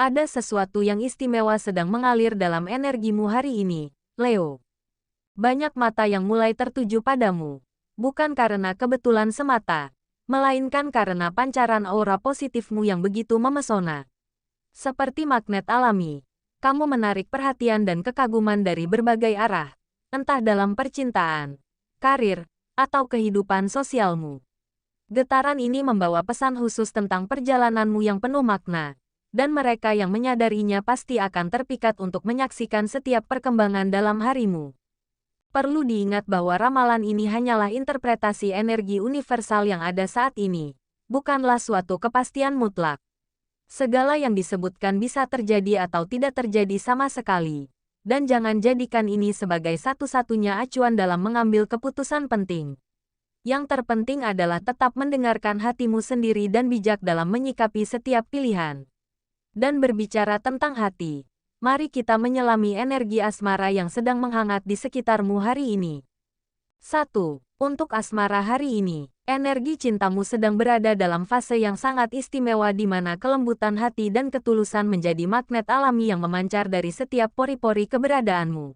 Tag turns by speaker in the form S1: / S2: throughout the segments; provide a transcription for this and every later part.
S1: Ada sesuatu yang istimewa sedang mengalir dalam energimu hari ini, Leo. Banyak mata yang mulai tertuju padamu. Bukan karena kebetulan semata, melainkan karena pancaran aura positifmu yang begitu memesona. Seperti magnet alami, kamu menarik perhatian dan kekaguman dari berbagai arah, entah dalam percintaan, karir, atau kehidupan sosialmu. Getaran ini membawa pesan khusus tentang perjalananmu yang penuh makna, dan mereka yang menyadarinya pasti akan terpikat untuk menyaksikan setiap perkembangan dalam harimu. Perlu diingat bahwa ramalan ini hanyalah interpretasi energi universal yang ada saat ini, bukanlah suatu kepastian mutlak. Segala yang disebutkan bisa terjadi atau tidak terjadi sama sekali, dan jangan jadikan ini sebagai satu-satunya acuan dalam mengambil keputusan penting. Yang terpenting adalah tetap mendengarkan hatimu sendiri dan bijak dalam menyikapi setiap pilihan. Dan berbicara tentang hati, mari kita menyelami energi asmara yang sedang menghangat di sekitarmu hari ini. 1. Untuk asmara hari ini, energi cintamu sedang berada dalam fase yang sangat istimewa di mana kelembutan hati dan ketulusan menjadi magnet alami yang memancar dari setiap pori-pori keberadaanmu.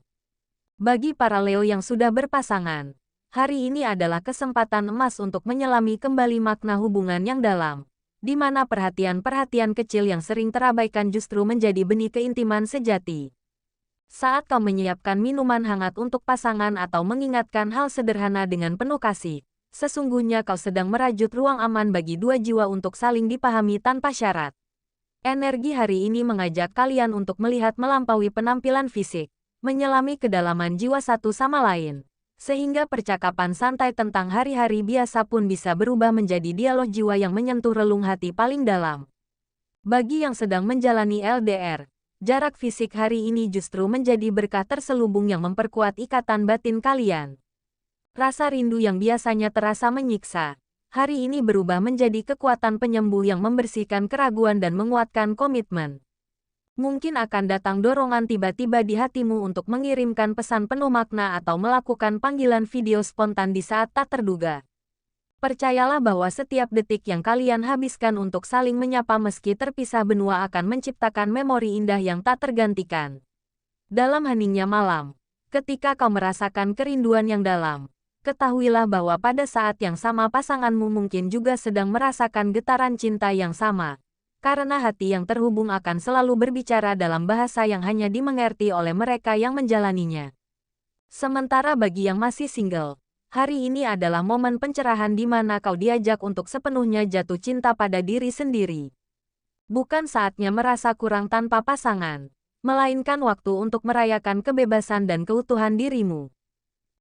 S1: Bagi para Leo yang sudah berpasangan, hari ini adalah kesempatan emas untuk menyelami kembali makna hubungan yang dalam, di mana perhatian-perhatian kecil yang sering terabaikan justru menjadi benih keintiman sejati. Saat kau menyiapkan minuman hangat untuk pasangan atau mengingatkan hal sederhana dengan penuh kasih, sesungguhnya kau sedang merajut ruang aman bagi dua jiwa untuk saling dipahami tanpa syarat. Energi hari ini mengajak kalian untuk melihat melampaui penampilan fisik, menyelami kedalaman jiwa satu sama lain, sehingga percakapan santai tentang hari-hari biasa pun bisa berubah menjadi dialog jiwa yang menyentuh relung hati paling dalam. Bagi yang sedang menjalani LDR, jarak fisik hari ini justru menjadi berkah terselubung yang memperkuat ikatan batin kalian. Rasa rindu yang biasanya terasa menyiksa, hari ini berubah menjadi kekuatan penyembuh yang membersihkan keraguan dan menguatkan komitmen. Mungkin akan datang dorongan tiba-tiba di hatimu untuk mengirimkan pesan penuh makna atau melakukan panggilan video spontan di saat tak terduga. Percayalah bahwa setiap detik yang kalian habiskan untuk saling menyapa meski terpisah benua akan menciptakan memori indah yang tak tergantikan. Dalam heningnya malam, ketika kau merasakan kerinduan yang dalam, ketahuilah bahwa pada saat yang sama pasanganmu mungkin juga sedang merasakan getaran cinta yang sama. Karena hati yang terhubung akan selalu berbicara dalam bahasa yang hanya dimengerti oleh mereka yang menjalaninya. Sementara bagi yang masih single, hari ini adalah momen pencerahan di mana kau diajak untuk sepenuhnya jatuh cinta pada diri sendiri. Bukan saatnya merasa kurang tanpa pasangan, melainkan waktu untuk merayakan kebebasan dan keutuhan dirimu.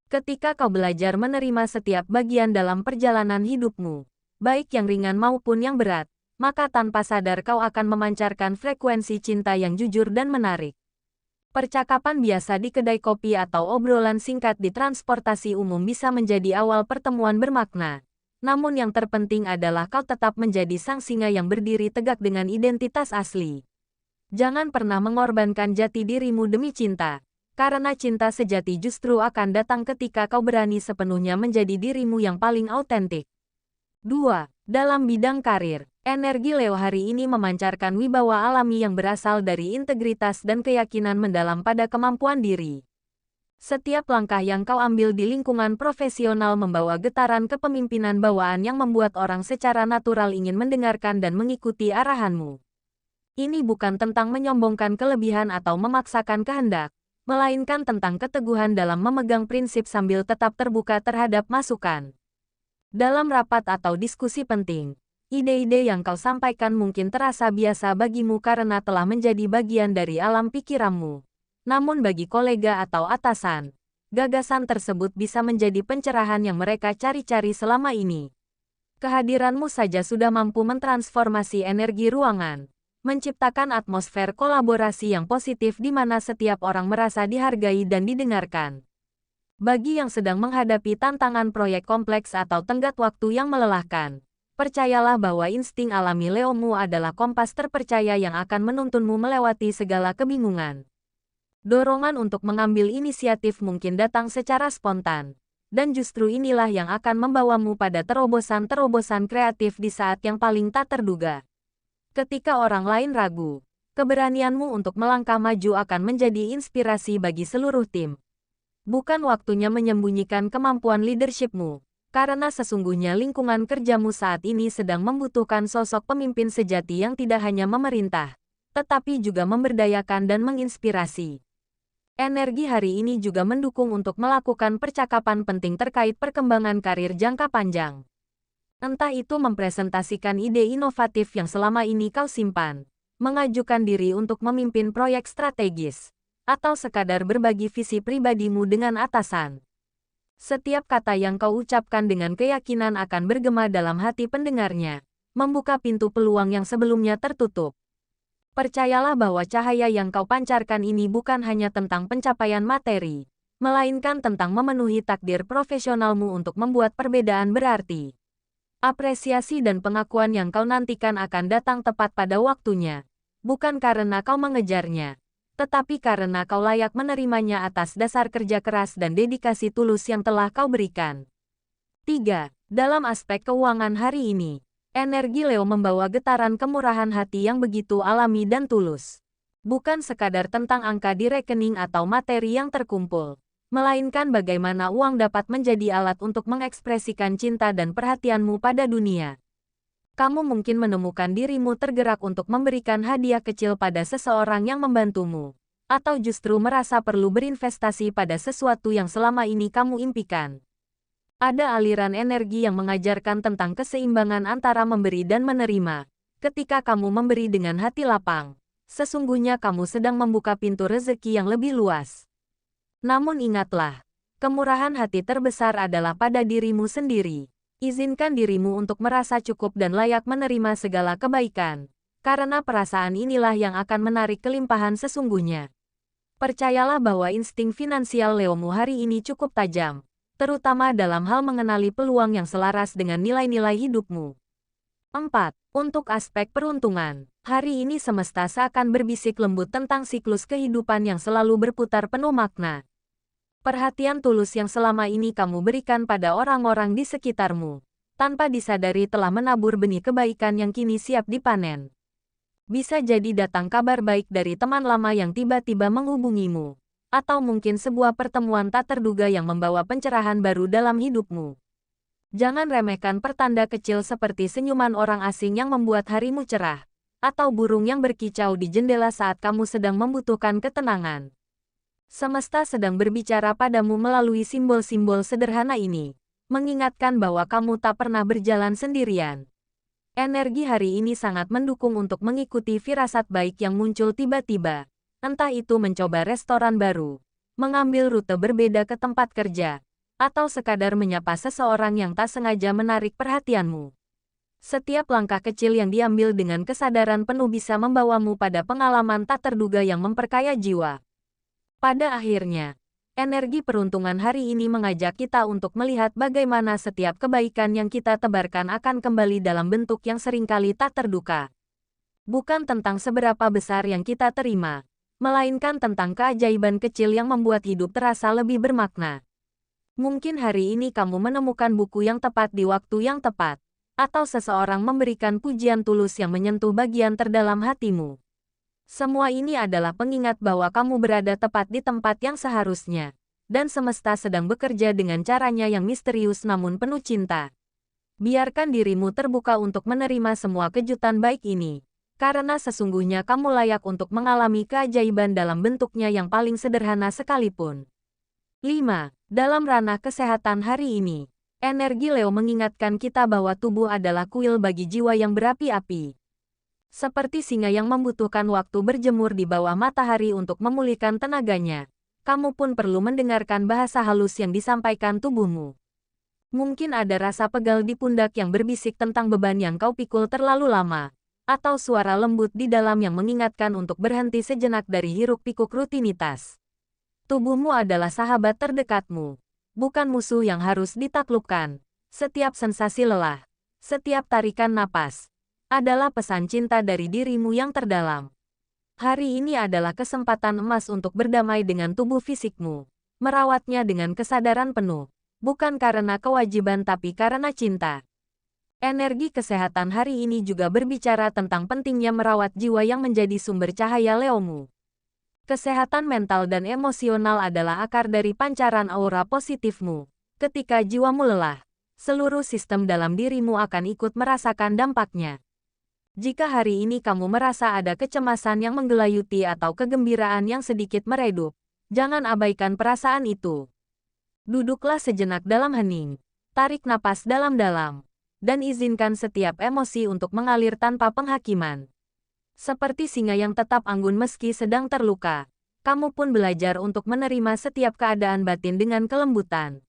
S1: Ketika kau belajar menerima setiap bagian dalam perjalanan hidupmu, baik yang ringan maupun yang berat, maka tanpa sadar kau akan memancarkan frekuensi cinta yang jujur dan menarik. Percakapan biasa di kedai kopi atau obrolan singkat di transportasi umum bisa menjadi awal pertemuan bermakna. Namun yang terpenting adalah kau tetap menjadi sang singa yang berdiri tegak dengan identitas asli. Jangan pernah mengorbankan jati dirimu demi cinta, karena cinta sejati justru akan datang ketika kau berani sepenuhnya menjadi dirimu yang paling autentik. 2. Dalam bidang karir, energi Leo hari ini memancarkan wibawa alami yang berasal dari integritas dan keyakinan mendalam pada kemampuan diri. Setiap langkah yang kau ambil di lingkungan profesional membawa getaran kepemimpinan bawaan yang membuat orang secara natural ingin mendengarkan dan mengikuti arahanmu. Ini bukan tentang menyombongkan kelebihan atau memaksakan kehendak, melainkan tentang keteguhan dalam memegang prinsip sambil tetap terbuka terhadap masukan. Dalam rapat atau diskusi penting, ide-ide yang kau sampaikan mungkin terasa biasa bagimu karena telah menjadi bagian dari alam pikiranmu. Namun bagi kolega atau atasan, gagasan tersebut bisa menjadi pencerahan yang mereka cari-cari selama ini. Kehadiranmu saja sudah mampu mentransformasi energi ruangan, menciptakan atmosfer kolaborasi yang positif di mana setiap orang merasa dihargai dan didengarkan. Bagi yang sedang menghadapi tantangan proyek kompleks atau tenggat waktu yang melelahkan, percayalah bahwa insting alami Leomu adalah kompas terpercaya yang akan menuntunmu melewati segala kebingungan. Dorongan untuk mengambil inisiatif mungkin datang secara spontan, dan justru inilah yang akan membawamu pada terobosan-terobosan kreatif di saat yang paling tak terduga. Ketika orang lain ragu, Keberanianmu untuk melangkah maju akan menjadi inspirasi bagi seluruh tim. Bukan waktunya menyembunyikan kemampuan leadershipmu, karena sesungguhnya lingkungan kerjamu saat ini sedang membutuhkan sosok pemimpin sejati yang tidak hanya memerintah, tetapi juga memberdayakan dan menginspirasi. Energi hari ini juga mendukung untuk melakukan percakapan penting terkait perkembangan karir jangka panjang. Entah itu mempresentasikan ide inovatif yang selama ini kau simpan, mengajukan diri untuk memimpin proyek strategis, atau sekadar berbagi visi pribadimu dengan atasan. Setiap kata yang kau ucapkan dengan keyakinan akan bergema dalam hati pendengarnya, membuka pintu peluang yang sebelumnya tertutup. Percayalah bahwa cahaya yang kau pancarkan ini bukan hanya tentang pencapaian materi, melainkan tentang memenuhi takdir profesionalmu untuk membuat perbedaan berarti. Apresiasi dan pengakuan yang kau nantikan akan datang tepat pada waktunya, bukan karena kau mengejarnya, tetapi karena kau layak menerimanya atas dasar kerja keras dan dedikasi tulus yang telah kau berikan. 3. Dalam aspek keuangan hari ini, energi Leo membawa getaran kemurahan hati yang begitu alami dan tulus. Bukan sekadar tentang angka di rekening atau materi yang terkumpul, melainkan bagaimana uang dapat menjadi alat untuk mengekspresikan cinta dan perhatianmu pada dunia. Kamu mungkin menemukan dirimu tergerak untuk memberikan hadiah kecil pada seseorang yang membantumu, atau justru merasa perlu berinvestasi pada sesuatu yang selama ini kamu impikan. Ada aliran energi yang mengajarkan tentang keseimbangan antara memberi dan menerima. Ketika kamu memberi dengan hati lapang, sesungguhnya kamu sedang membuka pintu rezeki yang lebih luas. Namun ingatlah, kemurahan hati terbesar adalah pada dirimu sendiri. Izinkan dirimu untuk merasa cukup dan layak menerima segala kebaikan, karena perasaan inilah yang akan menarik kelimpahan sesungguhnya. Percayalah bahwa insting finansial Leomu hari ini cukup tajam, terutama dalam hal mengenali peluang yang selaras dengan nilai-nilai hidupmu. 4. Untuk aspek peruntungan, hari ini semesta seakan berbisik lembut tentang siklus kehidupan yang selalu berputar penuh makna. Perhatian tulus yang selama ini kamu berikan pada orang-orang di sekitarmu, tanpa disadari telah menabur benih kebaikan yang kini siap dipanen. Bisa jadi datang kabar baik dari teman lama yang tiba-tiba menghubungimu, atau mungkin sebuah pertemuan tak terduga yang membawa pencerahan baru dalam hidupmu. Jangan remehkan pertanda kecil seperti senyuman orang asing yang membuat harimu cerah, atau burung yang berkicau di jendela saat kamu sedang membutuhkan ketenangan. Semesta sedang berbicara padamu melalui simbol-simbol sederhana ini, mengingatkan bahwa kamu tak pernah berjalan sendirian. Energi hari ini sangat mendukung untuk mengikuti firasat baik yang muncul tiba-tiba. Entah itu mencoba restoran baru, mengambil rute berbeda ke tempat kerja, atau sekadar menyapa seseorang yang tak sengaja menarik perhatianmu. Setiap langkah kecil yang diambil dengan kesadaran penuh bisa membawamu pada pengalaman tak terduga yang memperkaya jiwa. Pada akhirnya, energi peruntungan hari ini mengajak kita untuk melihat bagaimana setiap kebaikan yang kita tebarkan akan kembali dalam bentuk yang seringkali tak terduga. Bukan tentang seberapa besar yang kita terima, melainkan tentang keajaiban kecil yang membuat hidup terasa lebih bermakna. Mungkin hari ini kamu menemukan buku yang tepat di waktu yang tepat, atau seseorang memberikan pujian tulus yang menyentuh bagian terdalam hatimu. Semua ini adalah pengingat bahwa kamu berada tepat di tempat yang seharusnya, dan semesta sedang bekerja dengan caranya yang misterius namun penuh cinta. Biarkan dirimu terbuka untuk menerima semua kejutan baik ini, karena sesungguhnya kamu layak untuk mengalami keajaiban dalam bentuknya yang paling sederhana sekalipun. 5. Dalam ranah kesehatan hari ini, energi Leo mengingatkan kita bahwa tubuh adalah kuil bagi jiwa yang berapi-api. Seperti singa yang membutuhkan waktu berjemur di bawah matahari untuk memulihkan tenaganya, kamu pun perlu mendengarkan bahasa halus yang disampaikan tubuhmu. Mungkin ada rasa pegal di pundak yang berbisik tentang beban yang kau pikul terlalu lama, atau suara lembut di dalam yang mengingatkan untuk berhenti sejenak dari hiruk-pikuk rutinitas. Tubuhmu adalah sahabat terdekatmu, bukan musuh yang harus ditaklukkan. Setiap sensasi lelah, setiap tarikan napas, adalah pesan cinta dari dirimu yang terdalam. Hari ini adalah kesempatan emas untuk berdamai dengan tubuh fisikmu, merawatnya dengan kesadaran penuh, bukan karena kewajiban tapi karena cinta. Energi kesehatan hari ini juga berbicara tentang pentingnya merawat jiwa yang menjadi sumber cahaya Leomu. Kesehatan mental dan emosional adalah akar dari pancaran aura positifmu. Ketika jiwamu lelah, seluruh sistem dalam dirimu akan ikut merasakan dampaknya. Jika hari ini kamu merasa ada kecemasan yang menggelayuti atau kegembiraan yang sedikit meredup, jangan abaikan perasaan itu. Duduklah sejenak dalam hening, tarik napas dalam-dalam, dan izinkan setiap emosi untuk mengalir tanpa penghakiman. Seperti singa yang tetap anggun meski sedang terluka, kamu pun belajar untuk menerima setiap keadaan batin dengan kelembutan.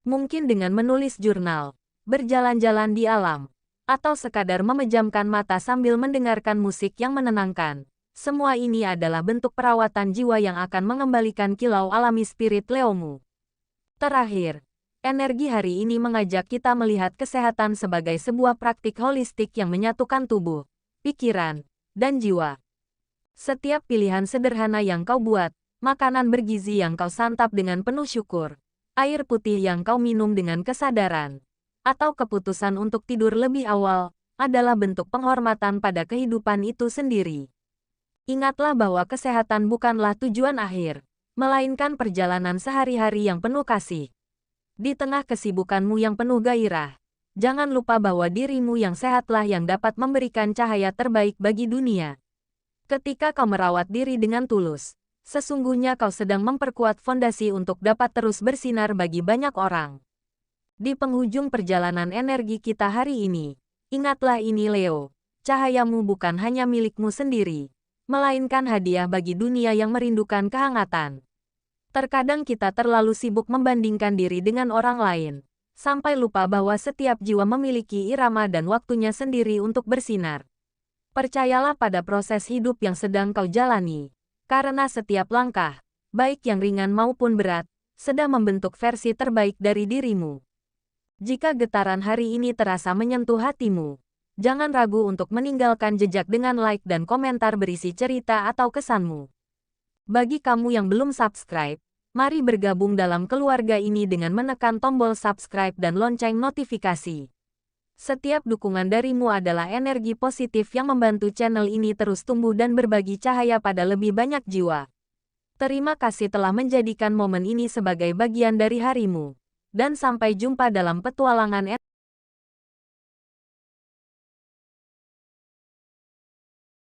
S1: Mungkin dengan menulis jurnal, berjalan-jalan di alam, atau sekadar memejamkan mata sambil mendengarkan musik yang menenangkan. Semua ini adalah bentuk perawatan jiwa yang akan mengembalikan kilau alami spirit Leomu. Terakhir, energi hari ini mengajak kita melihat kesehatan sebagai sebuah praktik holistik yang menyatukan tubuh, pikiran, dan jiwa. Setiap pilihan sederhana yang kau buat, makanan bergizi yang kau santap dengan penuh syukur, air putih yang kau minum dengan kesadaran, atau keputusan untuk tidur lebih awal, adalah bentuk penghormatan pada kehidupan itu sendiri. Ingatlah bahwa kesehatan bukanlah tujuan akhir, melainkan perjalanan sehari-hari yang penuh kasih. Di tengah kesibukanmu yang penuh gairah, jangan lupa bahwa dirimu yang sehatlah yang dapat memberikan cahaya terbaik bagi dunia. Ketika kau merawat diri dengan tulus, sesungguhnya kau sedang memperkuat fondasi untuk dapat terus bersinar bagi banyak orang. Di penghujung perjalanan energi kita hari ini, ingatlah ini Leo, cahayamu bukan hanya milikmu sendiri, melainkan hadiah bagi dunia yang merindukan kehangatan. Terkadang kita terlalu sibuk membandingkan diri dengan orang lain, sampai lupa bahwa setiap jiwa memiliki irama dan waktunya sendiri untuk bersinar. Percayalah pada proses hidup yang sedang kau jalani, karena setiap langkah, baik yang ringan maupun berat, sedang membentuk versi terbaik dari dirimu. Jika getaran hari ini terasa menyentuh hatimu, jangan ragu untuk meninggalkan jejak dengan like dan komentar berisi cerita atau kesanmu. Bagi kamu yang belum subscribe, mari bergabung dalam keluarga ini dengan menekan tombol subscribe dan lonceng notifikasi. Setiap dukungan darimu adalah energi positif yang membantu channel ini terus tumbuh dan berbagi cahaya pada lebih banyak jiwa. Terima kasih telah menjadikan momen ini sebagai bagian dari harimu. Dan sampai jumpa dalam petualangan